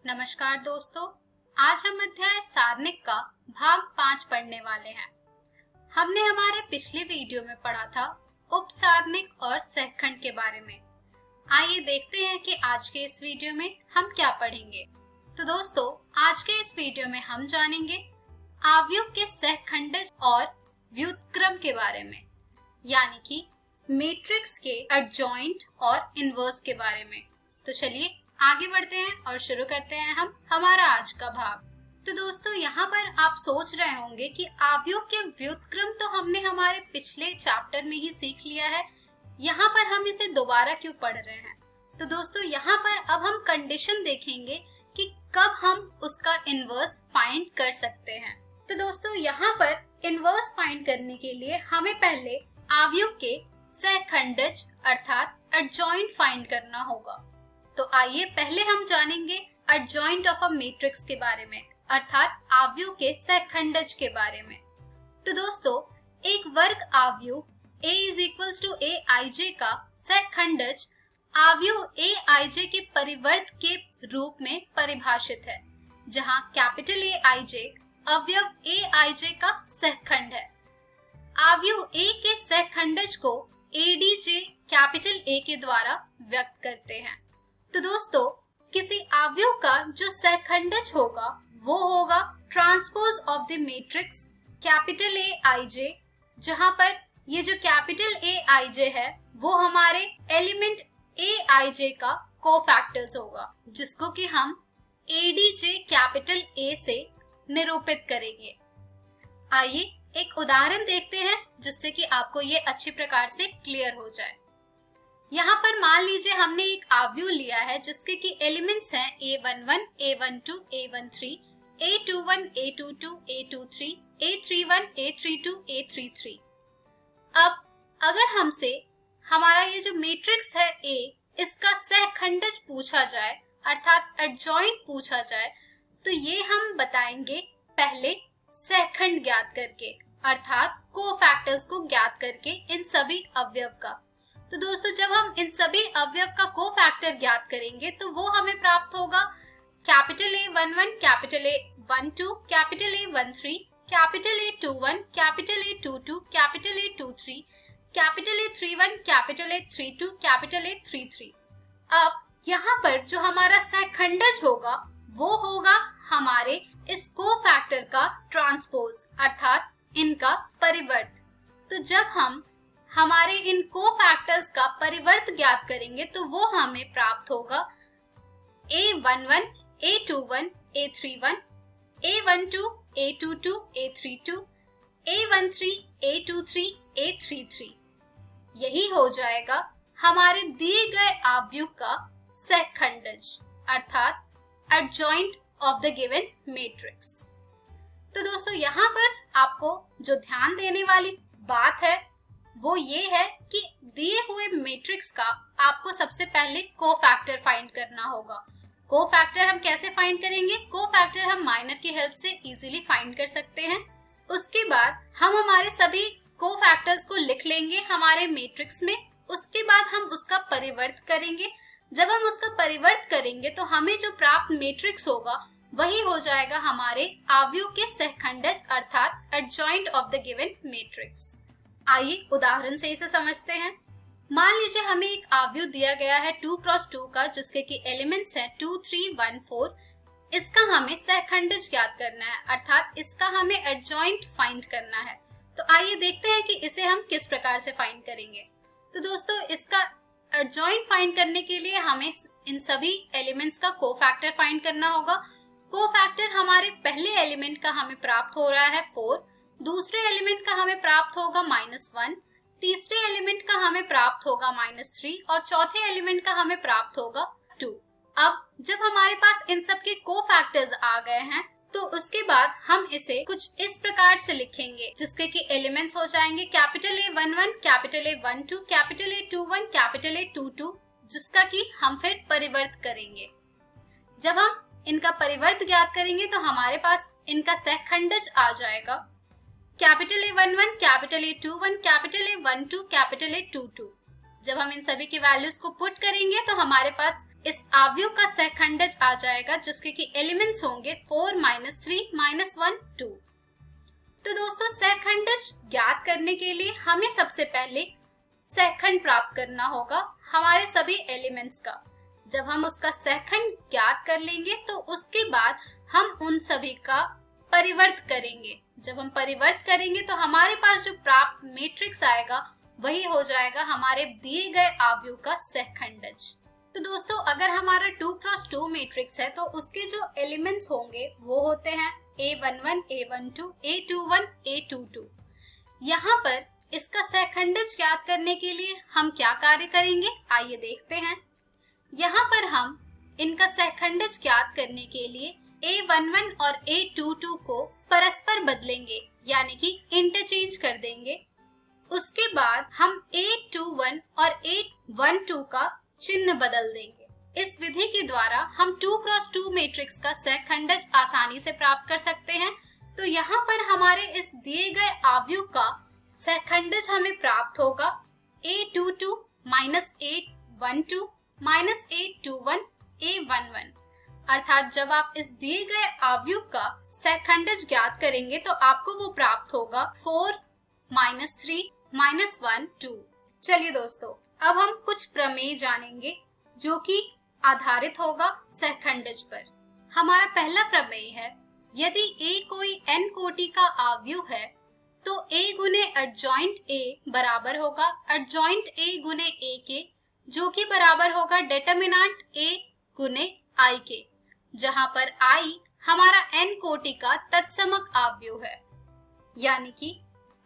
नमस्कार दोस्तों, आज हम अध्याय सारणिक का भाग 5 पढ़ने वाले हैं। हमने हमारे पिछले वीडियो में पढ़ा था उपसारणिक और सहखंड के बारे में। आइए देखते हैं कि आज के इस वीडियो में हम क्या पढ़ेंगे। तो दोस्तों, आज के इस वीडियो में हम जानेंगे आव्यूह के सहखंडज और व्युत्क्रम के बारे में, यानी कि मैट्रिक्स के एडजॉइंट और इनवर्स के बारे में। तो चलिए आगे बढ़ते हैं और शुरू करते हैं हम हमारा आज का भाग। तो दोस्तों, यहाँ पर आप सोच रहे होंगे कि आव्यूह के व्युत्क्रम तो हमने हमारे पिछले चैप्टर में ही सीख लिया है, यहाँ पर हम इसे दोबारा क्यों पढ़ रहे हैं। तो दोस्तों, यहाँ पर अब हम कंडीशन देखेंगे कि कब हम उसका इनवर्स फाइंड कर सकते हैं। तो दोस्तों, यहाँ पर इनवर्स फाइंड करने के लिए हमें पहले आव्यूह के सहखंडज अर्थात एडजॉइंट फाइंड करना होगा। तो आइए पहले हम जानेंगे एडजॉइंट ऑफ अ मैट्रिक्स के बारे में, अर्थात आव्यूह के सहखंडज के बारे में। तो दोस्तों, एक वर्ग आव्यूह A = Aij का सहखंडज आव्यूह Aij के परिवर्त के रूप में परिभाषित है, जहां कैपिटल Aij अवयव Aij का सहखंड है। आव्यूह A के सहखंडज को Adj कैपिटल A के द्वारा व्यक्त करते हैं। तो दोस्तों, किसी आव्यूह का जो सहखंडज होगा वो होगा transpose of the matrix capital Aij, जहां पर ये जो कैपिटल Aij है वो हमारे एलिमेंट Aij का कोफैक्टर्स होगा, जिसको कि हम Adj कैपिटल A से निरूपित करेंगे। आइए एक उदाहरण देखते हैं जिससे कि आपको ये अच्छी प्रकार से क्लियर हो जाए। यहाँ पर मान लीजिए हमने एक आव्यूह लिया है जिसके कि एलिमेंट्स हैं A11, A12, A13, A21, A22, A23, A31, A32, A33। अब अगर हमसे हमारा ये जो मैट्रिक्स है A, इसका सहखंडज पूछा जाए अर्थात एडजॉइंट पूछा जाए, तो ये हम बताएंगे पहले सहखंड ज्ञात करके, अर्थात कोफैक्टर्स को ज्ञात करके इन सभी अवयव का। तो दोस्तों, जब हम इन सभी अवयव का कोफैक्टर ज्ञात करेंगे तो वो हमें प्राप्त होगा capital A11, capital A12, capital A13, capital A21, capital A22, capital A23, capital A31, capital A32, capital A33। अब यहाँ पर जो हमारा सहखंडज होगा वो होगा हमारे इस कोफैक्टर का ट्रांसपोज अर्थात इनका परिवर्त। तो जब हम हमारे इन कोफैक्टर्स का परिवर्त ज्ञात करेंगे तो वो हमें प्राप्त होगा A11, A21, A31, A12, A22, A32, A13, A23, A33। यही हो जाएगा हमारे दिए गए आव्यूह का सहखंडज अर्थात adjoint of the given matrix. तो दोस्तों, यहाँ पर आपको जो ध्यान देने वाली बात है वो ये है कि दिए हुए मैट्रिक्स का आपको सबसे पहले कोफैक्टर फाइंड करना होगा। कोफैक्टर हम कैसे फाइंड करेंगे? कोफैक्टर हम माइनर की हेल्प से इजीली फाइंड कर सकते हैं। उसके बाद हम हमारे सभी कोफैक्टर्स को लिख लेंगे हमारे मैट्रिक्स में। उसके बाद हम उसका परिवर्त करेंगे। जब हम उसका परिवर्त करेंगे तो हमें जो प्राप्त मैट्रिक्स होगा वही हो जाएगा हमारे आव्यूह के सहखंडज अर्थात adjoint of the given matrix. आइए उदाहरण से इसे समझते हैं। मान लीजिए हमें एक आव्यूह दिया गया है 2x2 का, जिसके कि एलिमेंट्स हैं 2, 3, 1, 4। इसका हमें सहखंडज ज्ञात करना है अर्थात इसका हमें एडजॉइंट फाइंड करना है। तो आइए देखते हैं कि इसे हम किस प्रकार से फाइंड करेंगे। तो दोस्तों, इसका एडजॉइंट फाइंड करने के लिए हमें इन सभी एलिमेंट्स का कोफैक्टर फाइंड करना होगा। कोफैक्टर हमारे पहले एलिमेंट का हमें प्राप्त हो रहा है 4, दूसरे एलिमेंट का हमें प्राप्त होगा -1, तीसरे एलिमेंट का हमें प्राप्त होगा -3 और चौथे एलिमेंट का हमें प्राप्त होगा 2। अब जब हमारे पास इन सब के कोफैक्टर्स आ गए हैं तो उसके बाद हम इसे कुछ इस प्रकार से लिखेंगे, जिसके कि एलिमेंट्स हो जाएंगे capital A11, capital A12, capital A21, capital A22, जिसका कि हम फिर परिवर्त करेंगे। जब हम इनका परिवर्त ज्ञात करेंगे तो हमारे पास इनका सहखंडज आ जाएगा capital A11, capital A21, capital A12, capital A22। जब हम इन सभी की वैल्यूज को पुट करेंगे तो हमारे पास इस आव्यूह का सहखंडज आ जाएगा जिसके कि एलिमेंट्स होंगे 4 -3 -1 2। तो दोस्तों सहखंडज ज्ञात करने के लिए हमें सबसे पहले सहखंड प्राप्त करना होगा हमारे सभी एलिमेंट्स का। जब हम उसका सहखंड ज्ञात कर लेंगे तो उसके बाद हम उन सभी का परिवर्त करेंगे। जब हम परिवर्त करेंगे तो हमारे पास जो प्राप्त मैट्रिक्स आएगा वही हो जाएगा हमारे दिए गए आव्यूह का सहखंडज। तो दोस्तों अगर हमारा 2x2 मैट्रिक्स है तो उसके जो एलिमेंट्स होंगे वो होते हैं A11, A12, A21, A22। यहाँ पर इसका सहखंडज ज्ञात करने के लिए हम क्या कार्य करेंगे, आइए देखते हैं। यहाँ पर हम इनका सहखंडज ज्ञात करने के लिए A11 और A22 को परस्पर बदलेंगे, यानी कि इंटरचेंज कर देंगे। उसके बाद हम A21 और A12 का चिन्ह बदल देंगे। इस विधि के द्वारा हम 2x2 मैट्रिक्स का सहखंडज आसानी से प्राप्त कर सकते हैं। तो यहाँ पर हमारे इस दिए गए आव्यूह का सहखंडज हमें प्राप्त होगा A22 A12 A21 A11। अर्थात जब आप इस दिए गए आव्यूह का सहखंडज ज्ञात करेंगे तो आपको वो प्राप्त होगा 4 -3 -1 2। चलिए दोस्तों अब हम कुछ प्रमेय जानेंगे जो कि आधारित होगा सहखंडज पर। हमारा पहला प्रमेय है, यदि A कोई n कोटि का आव्यूह है तो A गुने एडजॉइंट A बराबर होगा एडजॉइंट A गुने A के, जो कि बराबर होगा डिटरमिनेंट A गुने I के, जहां पर I हमारा n कोटि का तत्समक आव्यूह है। यानी कि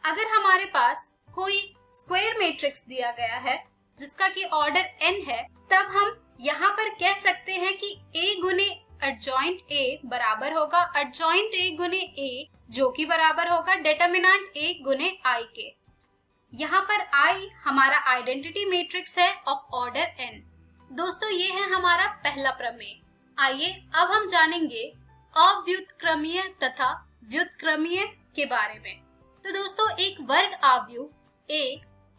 अगर हमारे पास कोई स्क्वायर मैट्रिक्स दिया गया है जिसका कि ऑर्डर n है, तब हम यहाँ पर कह सकते हैं कि A गुने एडजॉइंट A बराबर होगा एडजॉइंट A गुने A, जो कि बराबर होगा डिटरमिनेंट A गुने I के। यहाँ पर I हमारा आइडेंटिटी मैट्रिक्स है ऑफ ऑर्डर n। दोस्तों ये है हमारा पहला प्रमेय। आइए अब हम जानेंगे अव्युत्क्रमीय तथा व्युत्क्रमीय के बारे में। तो दोस्तों एक वर्ग आव्यूह A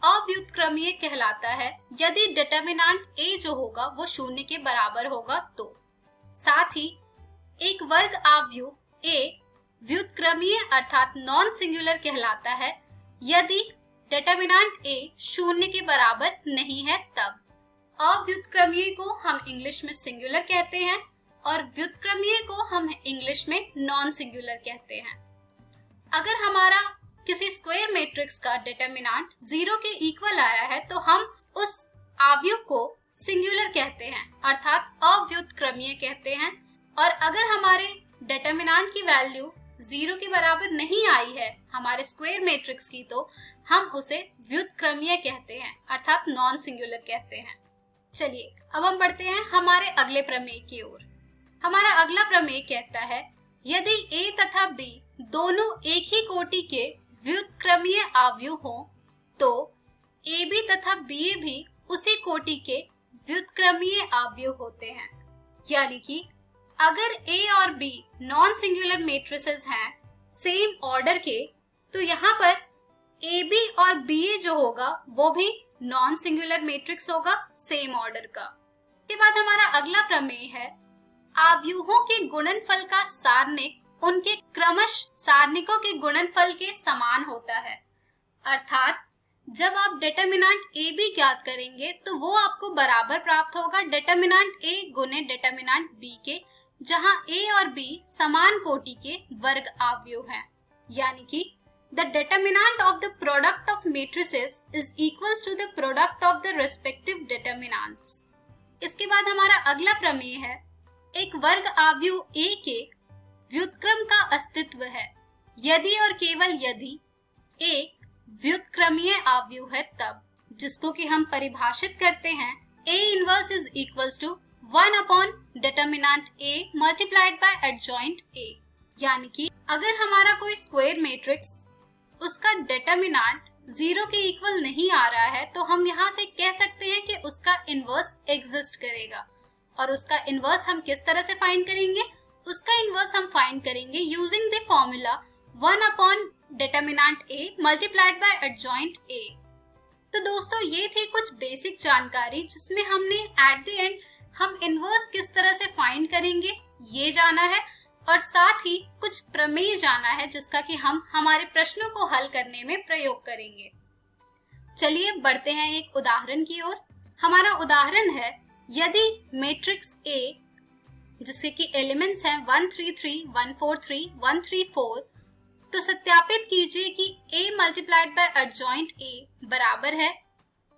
अव्युत्क्रमीय कहलाता है यदि डिटरमिनेंट A जो होगा वो 0 के बराबर होगा तो। साथ ही एक वर्ग आव्यूह A व्युत्क्रमीय अर्थात नॉन सिंगुलर कहलाता है यदि डिटरमिनेंट A 0 के बराबर नहीं है तब। अव्युत्क्रमीय को हम इंग्लिश में सिंगुलर कहते हैं और व्युत्क्रमीय को हम इंग्लिश में नॉन सिंगुलर कहते हैं। अगर हमारा किसी स्क्वायर मैट्रिक्स का डिटरमिनेंट 0 के इक्वल आया है तो हम उस आव्यूह को सिंगुलर कहते हैं अर्थात अव्युत्क्रमीय कहते हैं। और अगर हमारे डिटरमिनेंट की वैल्यू 0 के बराबर नहीं आई है हमारे स्क्वायर मैट्रिक्स की, तो हम उसे व्युत्क्रमीय कहते हैं अर्थात नॉन सिंगुलर कहते हैं। चलिए अब हम बढ़ते हैं हमारे अगले प्रमेय की ओर। हमारा अगला प्रमेय कहता है, यदि A तथा B दोनों एक ही कोटि के व्युत्क्रमीय आव्यूह हो तो AB तथा BA भी उसी कोटि के व्युत्क्रमीय आव्यूह होते हैं। यानी कि अगर A और B नॉन सिंगुलर मैट्रिसेस हैं सेम ऑर्डर के, तो यहाँ पर AB और BA जो होगा वो भी नॉन सिंगुलर मैट्रिक्स होगा सेम ऑर्डर का। इसके बाद हमारा अगला प्रमेय है, आव्यूहों के गुणनफल का सारणिक उनके क्रमश सारणिकों के गुणनफल के समान होता है। अर्थात जब आप डिटरमिनेंट AB ज्ञात करेंगे तो वो आपको बराबर प्राप्त होगा डिटरमिनेंट A गुने डिटरमिनेंट B के, जहां A और B समान कोटि के वर्ग आव्यूह हैं। यानी कि the determinant of the product of matrices is equals to the product of the respective determinants। इसके बाद हमारा अगला प्रमेय है, एक वर्ग आव्यूह A के व्युत्क्रम का अस्तित्व है यदि और केवल यदि एक व्युत्क्रमीय आव्यूह है तब, जिसको कि हम परिभाषित करते हैं A inverse is equals to 1 upon determinant A multiplied by adjoint A। यानी कि अगर हमारा कोई स्क्वायर मैट्रिक्स उसका डिटरमिनेंट 0 के इक्वल नहीं आ रहा है तो हम यहाँ से कह सकते हैं कि उसका इनवर्स एग्जिस्ट करेगा। और उसका इनवर्स हम किस तरह से फाइंड करेंगे, उसका इनवर्स हम फाइंड करेंगे using the formula 1 upon determinant A multiplied by adjoint A। तो दोस्तों ये थी कुछ बेसिक जानकारी जिसमें हमने एट द एंड हम इनवर्स किस तरह से फाइंड करेंगे ये जाना है, और साथ ही कुछ प्रमेय जाना है जिसका कि हम हमारे प्रश्नों को हल करने में प्रयोग करेंगे। चलिए बढ़ते हैं एक उदाहरण की ओर। हमारा उदाहरण है, यदि मैट्रिक्स A जिसके कि एलिमेंट्स हैं 1 3 3 1 4 3 1 3 4, तो सत्यापित कीजिए कि A multiplied by adjoint A बराबर है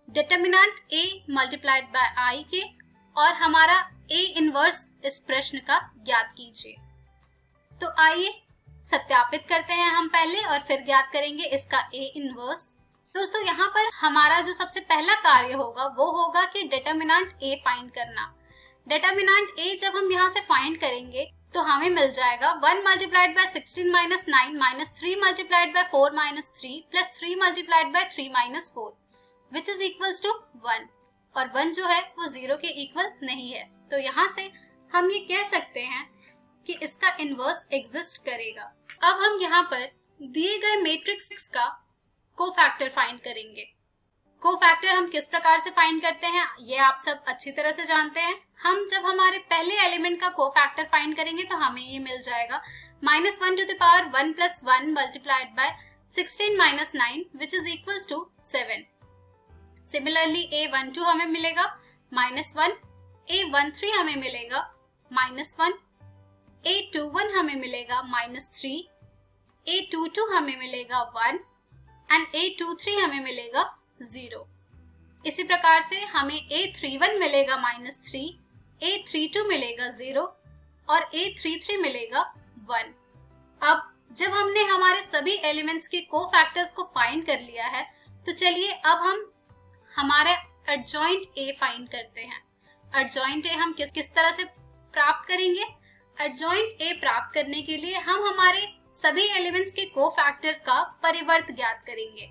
determinant A multiplied by I के, और हमारा A इनवर्स इस प्रश्न का ज्ञात कीजिए। तो आइए सत्यापित करते हैं हम पहले और फिर ज्ञात करेंगे इसका A इनवर्स। दोस्तों यहाँ पर हमारा जो सबसे पहला कार्य होगा वो होगा कि डिटरमिनेंट A फाइंड करना। डिटरमिनेंट A जब हम यहाँ से फाइंड करेंगे तो हमें मिल जाएगा 1 multiplied by 16 minus 9 minus 3 multiplied by 4 minus 3 plus 3 multiplied by 3 minus 4 which is equals to 1, और 1 जो है वो 0 के इक्वल नहीं है। तो यहाँ से हम ये कह सकते हैं कि इसका इनवर्स एग्जिस्ट करेगा। अब हम यहाँ पर दिए गए मैट्रिक्स का कोफैक्टर फाइंड करेंगे। कोफैक्टर हम किस प्रकार से फाइंड करते हैं ये आप सब अच्छी तरह से जानते हैं। हम जब हमारे पहले एलिमेंट का कोफैक्टर फाइंड करेंगे तो हमें ये मिल जाएगा -1 to the power 1 plus 1 multiplied by 16 minus 9 which is equals to 7। Similarly A12 हमें मिलेगा -1, A13 हमें मिलेगा -1, A21 हमें मिलेगा -3, A22 हमें मिलेगा 1 एंड A23 हमें मिलेगा 0। इसी प्रकार से हमें A31 मिलेगा -3, A32 मिलेगा 0 और A33 मिलेगा 1। अब जब हमने हमारे सभी एलिमेंट्स के कोफैक्टर्स को फाइंड कर लिया है तो चलिए अब हम हमारे एडजॉइंट A फाइंड करते हैं। एडजॉइंट A हम किस तरह से प्राप्त करेंगे? एडजॉइंट A प्राप्त करने के लिए हम हमारे सभी एलिमेंट्स के कोफैक्टर का परिवर्त ज्ञात करेंगे।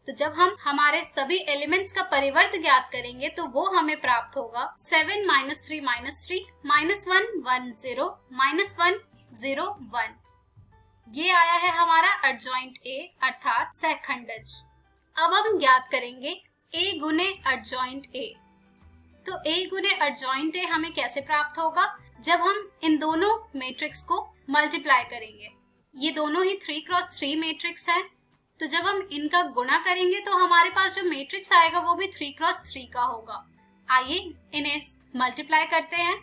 तो जब हम हमारे सभी एलिमेंट्स का परिवर्त ज्ञात करेंगे तो वो हमें प्राप्त होगा 7 माइनस 3 माइनस 3 -1 1 0 -1 0 1। ये आया है हमारा एडजॉइंट A अर्थात सहखंडज। अब हम ज्ञात करेंगे A गुने एडजॉइंट A। तो A गुने एडजॉइंट A हमें कैसे प्राप्त होगा? जब हम इन दोनों मैट्रिक्स को मल्टीप्लाई करेंगे। ये दोनों ही 3x3 मैट्रिक्स हैं, तो जब हम इनका गुणा करेंगे तो हमारे पास जो मैट्रिक्स आएगा वो भी 3x3 का होगा। आइए इन्हें मल्टीप्लाई करते हैं।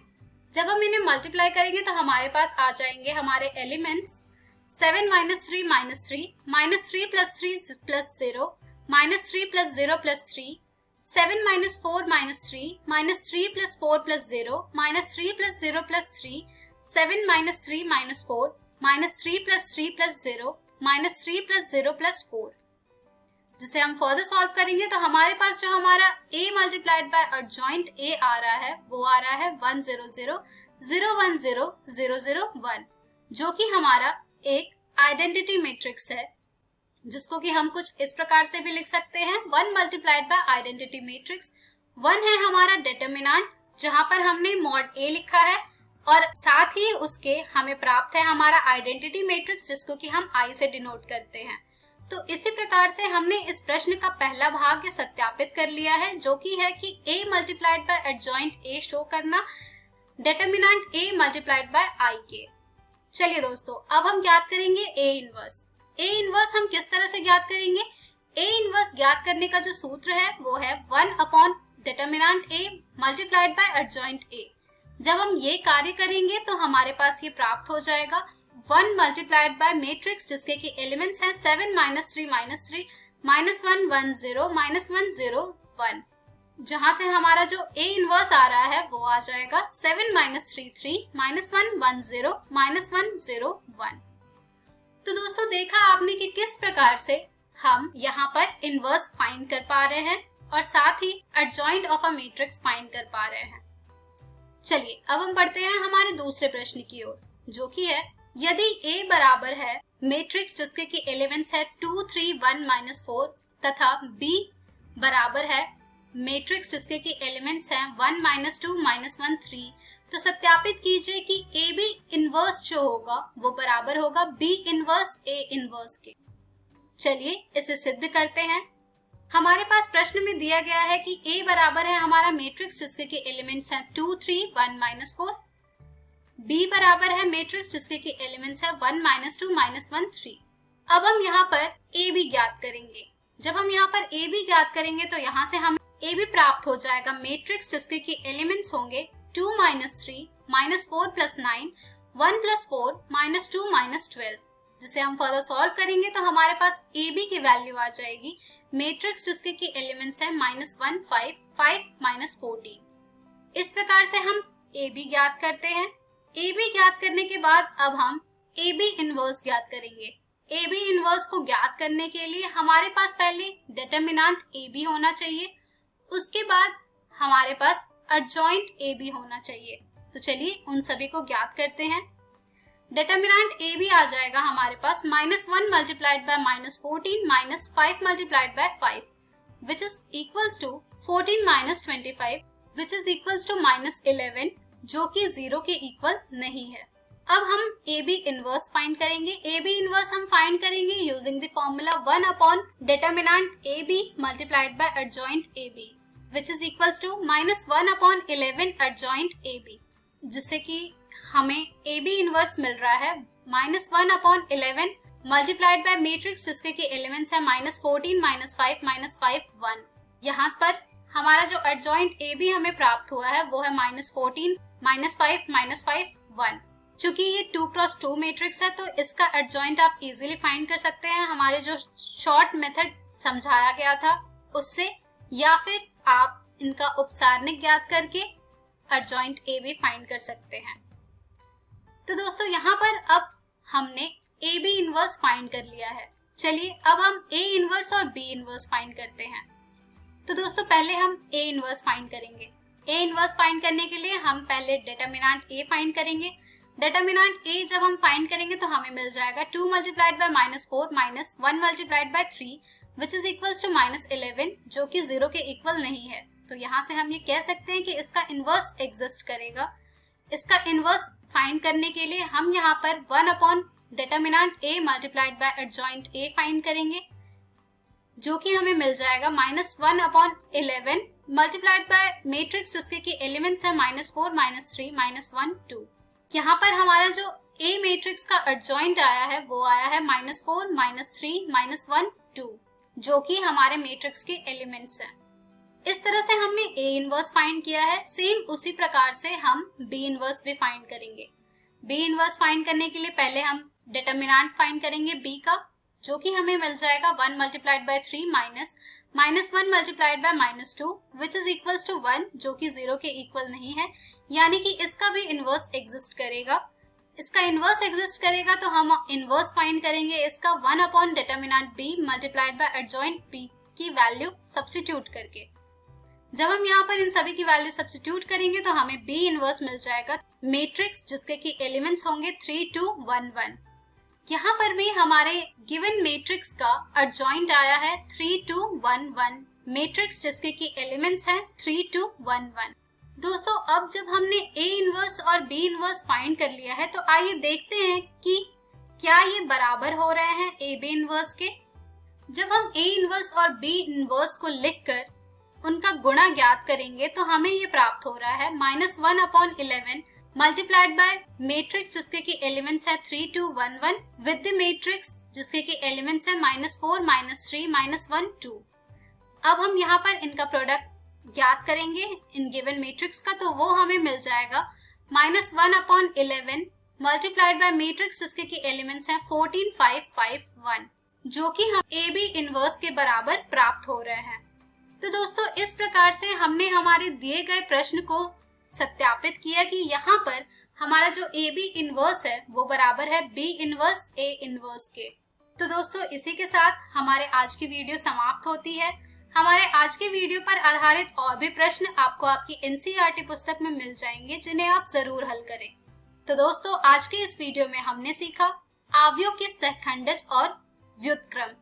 जब हम इन्हें मल्टीप्लाई करेंगे तो हमारे पास आ जाएंगे हमारे elements 7 minus 3 minus 3 minus 3 plus 3 plus 0 minus 3 plus 0 plus 3 7 minus 4 minus 3 minus 3 plus 4 plus 0 minus 3 plus 0 plus 3 7 minus 3 minus 4 minus 3 plus 3 plus 0 minus 3 plus 0 plus 4। जिसे हम फर्दर सॉल्व करेंगे तो हमारे पास जो हमारा A multiplied by adjoint A आ रहा है वो आ रहा है 1 0 0 0 1 0 0 0 1, जो कि हमारा एक आइडेंटिटी मैट्रिक्स है, जिसको कि हम कुछ इस प्रकार से भी लिख सकते हैं 1 मल्टीप्लाइड बाय आइडेंटिटी मैट्रिक्स। 1 है हमारा डिटरमिनेंट जहां पर हमने मॉड A लिखा है, और साथ ही उसके हमें प्राप्त है हमारा आइडेंटिटी मैट्रिक्स जिसको कि हम I से डिनोट करते हैं। तो इसी प्रकार से हमने इस प्रश्न का पहला भाग सत्यापित कर लिया है, जो कि है कि A multiplied by adjoint A show करना determinant A multiplied by I के। चलिए दोस्तों अब हम ज्ञात करेंगे A इनवर्स। A इनवर्स हम किस तरह से ज्ञात करेंगे? A इनवर्स ज्ञात करने का जो सूत्र है वो है 1 upon determinant A multiplied by adjoint A। जब हम ये कार्य करेंगे तो हमारे पास ये प्राप्त हो जाएगा 1 मल्टीप्लाइड बाय मैट्रिक्स जिसके कि एलिमेंट्स हैं 7 माइनस 3 माइनस 3 माइनस 1 1 0 माइनस 1 0 1, जहां से हमारा जो A इनवर्स आ रहा है वो आ जाएगा 7 माइनस 3 3 माइनस 1 1 0 माइनस 1 0 1। तो दोस्तों देखा आपने कि किस प्रकार से हम यहाँ पर इनवर्स फाइंड कर पा रहे हैं और साथ ही adjoint of a matrix find कर पा रहे हैं। चलिए अब हम बढ़ते हैं हमारे दूसरे प्रश्न की ओर, जो कि है यदि A बराबर है मैट्रिक्स जिसके कि एलिमेंट्स है 2 3 1 -4 तथा B बराबर है मैट्रिक्स जिसके कि एलिमेंट्स हैं 1 -2 -1 3, तो सत्यापित कीजिए कि AB इनवर्स जो होगा वो बराबर होगा B इनवर्स A इनवर्स के। चलिए इसे सिद्ध करते हैं। हमारे पास प्रश्न में दिया गया है कि A बराबर है हमारा मैट्रिक्स जिसके कि एलिमेंट्स हैं 2, 3, 1, -4। B बराबर है मैट्रिक्स जिसके कि एलिमेंट्स हैं 1, -2, -1, 3। अब हम यहाँ पर AB ज्ञात करेंगे। जब हम यहाँ पर AB ज्ञात करेंगे तो यहाँ से हम AB प्राप्त हो जाएगा मैट्रिक्स जिसके कि एलिमेंट्स होंगे 2, -3, -4 + 9, 1 + 4, -2, -12। जिसे हम फर्दर सॉल्व करेंगे तो हमारे पास AB की वैल्यू आ जाएगी मैट्रिक्स जिसके कि एलिमेंट्स हैं -1, 5, 5, -14। इस प्रकार से हम AB ज्ञात करते हैं। AB ज्ञात करने के बाद अब हम AB इनवर्स ज्ञात करेंगे। AB इनवर्स को ज्ञात करने के लिए हमारे पास पहले डिटरमिनेंट AB होना चाहिए, उसके बाद हमारे पास एडजॉइंट AB होना चाहिए। तो चलिए उन सभी को ज्ञात करते हैं। डिटरमिनेंट AB आ जाएगा हमारे पास -1 × -14 -5 × 5 which is equals to 14 - 25 which is equals to -11 जो कि 0 के इक्वल नहीं है। अब हम AB इनवर्स फाइंड करेंगे। AB इनवर्स हम फाइंड करेंगे using the formula 1 upon determinant AB multiplied by adjoint AB which is equals to -1 upon 11 adjoint AB, जिससे कि हमें AB इनवर्स मिल रहा है -1 अपॉन 11 मल्टीप्लाइड बाय मैट्रिक्स जिसके कि एलिमेंट्स है -14, -5, -5, 1। यहाँ पर हमारा जो एडजॉइंट AB हमें प्राप्त हुआ है वो है -14, -5, -5, 1। चूंकि ये 2 × 2 मैट्रिक्स है तो इसका एडजॉइंट आप इजीली फाइंड कर सकते हैं हमारे जो शॉर्ट मेथड समझाया गया था उससे, या फिर आप इनका उपसारणिक ज्ञात करके एडजॉइंट AB फाइंड कर सकते हैं। तो दोस्तों यहाँ पर अब हमने AB इनवर्स फाइंड कर लिया है। चलिए अब हम A इनवर्स और B इनवर्स फाइंड करते हैं। तो दोस्तों पहले हम A इनवर्स फाइंड करेंगे। A इनवर्स फाइंड करने के लिए हम पहले डिटरमिनेंट A फाइंड करेंगे। डिटरमिनेंट A जब हम फाइंड करेंगे तो हमें मिल जाएगा 2 × -4 -1 × 3 which is equals to -11 जो कि 0 के इक्वल नहीं है। तो यहाँ से हम ये कह सकते हैं कि इसका इनवर्स एग्जिस्ट करेगा। इसका इनवर्स फाइंड करने के लिए हम यहाँ पर 1 upon determinant A multiplied by adjoint A find करेंगे, जो कि हमें मिल जाएगा -1 अपॉन 11 मल्टीप्लाइड बाय मैट्रिक्स जिसके कि एलिमेंट्स है -4, -3, -1, 2। यहाँ पर हमारा जो A मैट्रिक्स का एडजॉइंट आया है वो आया है -4, -3, -1, 2, जो कि हमारे मैट्रिक्स के एलिमेंट्स हैं। इस तरह से हमने A इनवर्स फाइंड किया है। सेम उसी प्रकार से हम B इनवर्स भी फाइंड करेंगे। B इनवर्स फाइंड करने के लिए पहले हम डिटरमिनेंट फाइंड करेंगे B का, जो कि हमें मिल जाएगा 1 × 3 -1 multiplied by -2 which is equals to 1 जो कि 0 के इक्वल नहीं है, यानी कि इसका भी इनवर्स एग्जिस्ट करेगा। इसका इनवर्स एग्जिस्ट करेगा तो हम इनवर्स फाइंड करेंगे इसका 1 upon determinant B multiplied by adjoint B की वैल्यू सब्स्टिट्यूट करके। जब हम यहाँ पर इन सभी की वैल्यू सब्स्टिट्यूट करेंगे तो हमें B इनवर्स मिल जाएगा मैट्रिक्स जिसके कि एलिमेंट्स होंगे 3, 2, 1, 1। यहाँ पर भी हमारे गिवन मैट्रिक्स का एडजॉइंट आया है 3, 2, 1, 1 मैट्रिक्स जिसके कि एलिमेंट्स हैं 3, 2, 1, 1। दोस्तों अब जब हमने A इनवर्स और B इनवर्स फाइंड कर लिया है तो आइए देखते हैं कि क्या ये बराबर हो रहे हैं A B इनवर्स के। जब हम A इनवर्स और B इनवर्स को लिखकर उनका गुणा ज्ञात करेंगे तो हमें ये प्राप्त हो रहा है -1 अपॉन 11 मल्टीप्लाइड बाय मैट्रिक्स जिसके कि एलिमेंट्स है 3, 2, 1, 1 विद द मैट्रिक्स जिसके कि एलिमेंट्स है -4, -3, -1, 2। अब हम यहाँ पर इनका प्रोडक्ट ज्ञात करेंगे इन गिवन मैट्रिक्स का, तो वो हमें मिल जाएगा -1 अपॉन 11 मल्टीप्लाइड बाय मैट्रिक्स जिसके कि एलिमेंट्स हैं 14, 5, 5, 1, जो कि हम AB इनवर्स के बराबर प्राप्त हो रहे हैं। तो दोस्तों इस प्रकार से हमने हमारे दिए गए प्रश्न को सत्यापित किया कि यहाँ पर हमारा जो AB इनवर्स है वो बराबर है B इनवर्स A इनवर्स के। तो दोस्तों इसी के साथ हमारे आज की वीडियो समाप्त होती है। हमारे आज के वीडियो पर आधारित और भी प्रश्न आपको आपकी NCERT पुस्तक में मिल जाएंगे जिन्हें आप जरूर हल करें। तो दोस्तों आज के इस वीडियो में हमने सीखा आव्यूह के सहखंडज और व्युत्क्रम।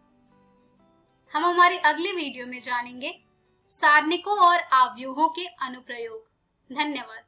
हम हमारी अगली वीडियो में जानेंगे सारणिकों और आव्यूहों के अनुप्रयोग। धन्यवाद।